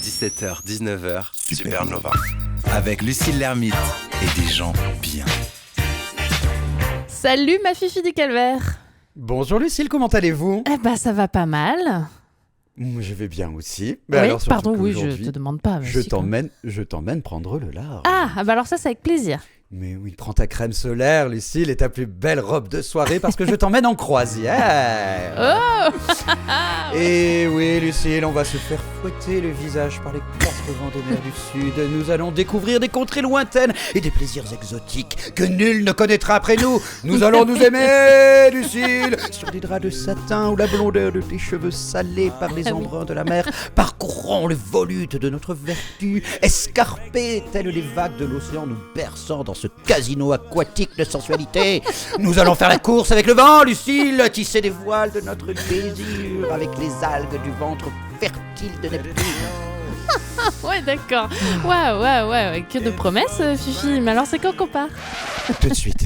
17h, 19h, Supernova. Avec Lucille Lermite et des gens bien. Salut ma Fifi du Calvaire. Bonjour Lucille, comment allez-vous ? Ça va pas mal. Je vais bien aussi. Oui, pardon, oui, je te demande pas. Je t'emmène prendre le large. Alors ça, c'est avec plaisir. Mais oui, prends ta crème solaire, Lucille, et ta plus belle robe de soirée parce que je t'emmène en croisière. Oh. Et oui, Lucille, on va se faire fouetter le visage par les quatre vents des mers du Sud. Nous allons découvrir des contrées lointaines et des plaisirs exotiques que nul ne connaîtra après nous. Nous allons nous aimer, Lucille, sur des draps de satin ou la blondeur de tes cheveux salés par les embruns de la mer. Parcourons le volute de notre vertu, escarpés telles les vagues de l'océan, nous berçant dans ce casino aquatique de sensualité. Nous allons faire la course avec le vent, Lucille, tisser des voiles de notre plaisir avec les algues du ventre fertile de Neptune. Ouais, d'accord. Ouais. Que de promesses, Fifi. Mais alors, c'est quand qu'on part ? Tout de suite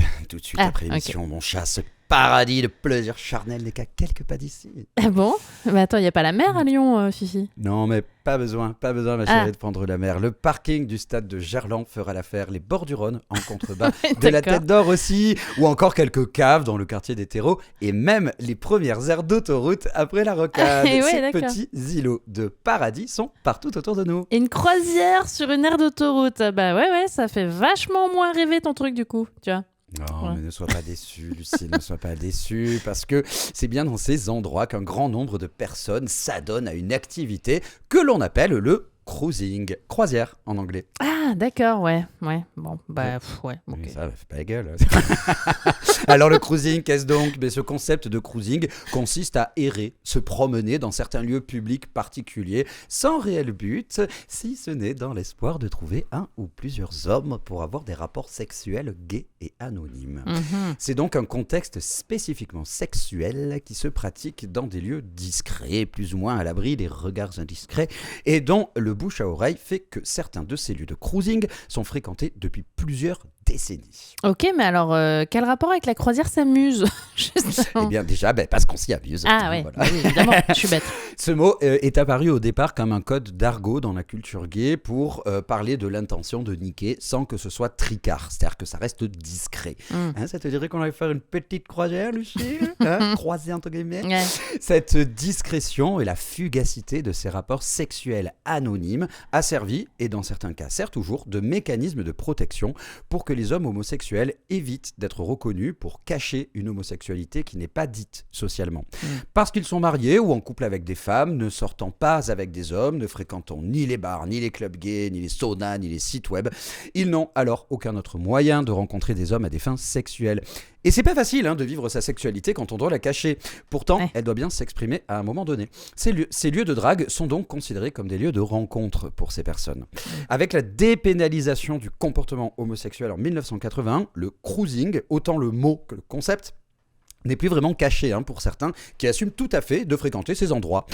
après l'émission, okay. Mon chat, ce paradis de plaisir charnel n'est qu'à quelques pas d'ici. Ah bon ? Mais attends, il n'y a pas la mer à Lyon, Fifi ? Non, mais pas besoin, ma chérie, de prendre la mer. Le parking du stade de Gerland fera l'affaire, les bords du Rhône en contrebas, de la Tête d'Or aussi, ou encore quelques caves dans le quartier des terreaux, et même les premières aires d'autoroute après la rocade. Ces petits îlots de paradis sont partout autour de nous. Et une croisière sur une aire d'autoroute, ouais, ça fait vachement moins rêver ton truc du coup, tu vois. Non, mais ne sois pas déçu, Lucille, ne sois pas déçu, parce que c'est bien dans ces endroits qu'un grand nombre de personnes s'adonnent à une activité que l'on appelle le cruising, croisière en anglais. Ah, d'accord, ouais. Bon, ouais, ok. Mais ça fait pas la gueule. Alors le cruising, qu'est-ce donc ? Ce concept de cruising consiste à errer, se promener dans certains lieux publics particuliers, sans réel but, si ce n'est dans l'espoir de trouver un ou plusieurs hommes pour avoir des rapports sexuels gays et anonymes. Mm-hmm. C'est donc un contexte spécifiquement sexuel qui se pratique dans des lieux discrets, plus ou moins à l'abri des regards indiscrets, et dont le bouche à oreille fait que certains de ces lieux de cruising sont fréquentés depuis plusieurs décennies. Ok, mais alors, quel rapport avec la croisière s'amuse ? Eh bien déjà, parce qu'on s'y amuse. Ah ouais, voilà. Oui, évidemment, je suis bête. Ce mot est apparu au départ comme un code d'argot dans la culture gay pour parler de l'intention de niquer sans que ce soit tricard, c'est-à-dire que ça reste discret. Ça te dirait qu'on allait faire une petite croisière, Lucille, croisée entre guillemets. Ouais. Cette discrétion et la fugacité de ces rapports sexuels anonymes a servi, et dans certains cas sert toujours, de mécanisme de protection pour que les hommes homosexuels évitent d'être reconnus pour cacher une homosexualité qui n'est pas dite socialement. Parce qu'ils sont mariés ou en couple avec des femmes, ne sortant pas avec des hommes, ne fréquentant ni les bars, ni les clubs gays, ni les saunas, ni les sites web, ils n'ont alors aucun autre moyen de rencontrer des hommes à des fins sexuelles. Et c'est pas facile de vivre sa sexualité quand on doit la cacher. Pourtant, elle doit bien s'exprimer à un moment donné. Ces lieux de drague sont donc considérés comme des lieux de rencontre pour ces personnes. Avec la dépénalisation du comportement homosexuel en 1981, le cruising, autant le mot que le concept, n'est plus vraiment caché pour certains qui assument tout à fait de fréquenter ces endroits.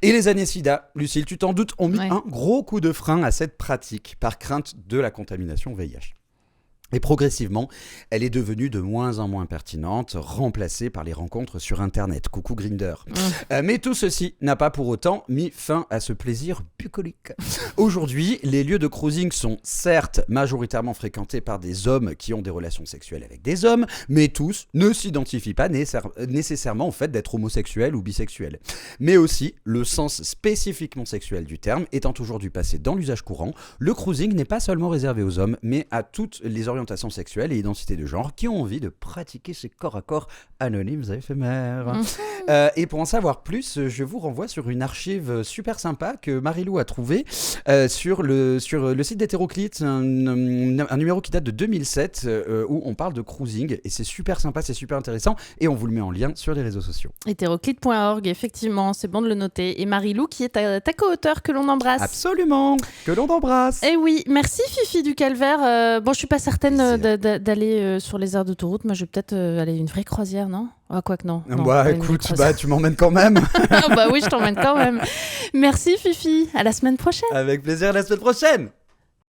Et les années SIDA, Lucille, tu t'en doutes, ont mis un gros coup de frein à cette pratique par crainte de la contamination VIH. Et progressivement, elle est devenue de moins en moins pertinente, remplacée par les rencontres sur Internet. Coucou Grindr. Mais tout ceci n'a pas pour autant mis fin à ce plaisir bucolique. Aujourd'hui, les lieux de cruising sont certes majoritairement fréquentés par des hommes qui ont des relations sexuelles avec des hommes, mais tous ne s'identifient pas nécessairement au fait d'être homosexuels ou bisexuels. Mais aussi, le sens spécifiquement sexuel du terme étant aujourd'hui passé dans l'usage courant, le cruising n'est pas seulement réservé aux hommes, mais à toutes les orientations sexuelles et identités de genre qui ont envie de pratiquer ces corps à corps anonymes et éphémères. Et pour en savoir plus, je vous renvoie sur une archive super sympa que Marilou a trouvée sur le site d'Hétéroclite, un numéro qui date de 2007 où on parle de cruising et c'est super sympa, c'est super intéressant et on vous le met en lien sur les réseaux sociaux. Hétéroclite.org, effectivement, c'est bon de le noter. Et Marilou qui est ta co-auteure que l'on embrasse. Absolument, que l'on embrasse. Et oui, merci Fifi du Calvaire. Je suis pas certaine d'aller sur les aires d'autoroute. Moi, je vais peut-être aller une vraie croisière, non ? Quoique non. Écoute, tu m'emmènes quand même. Oui, je t'emmène quand même. Merci Fifi, à la semaine prochaine. Avec plaisir, à la semaine prochaine.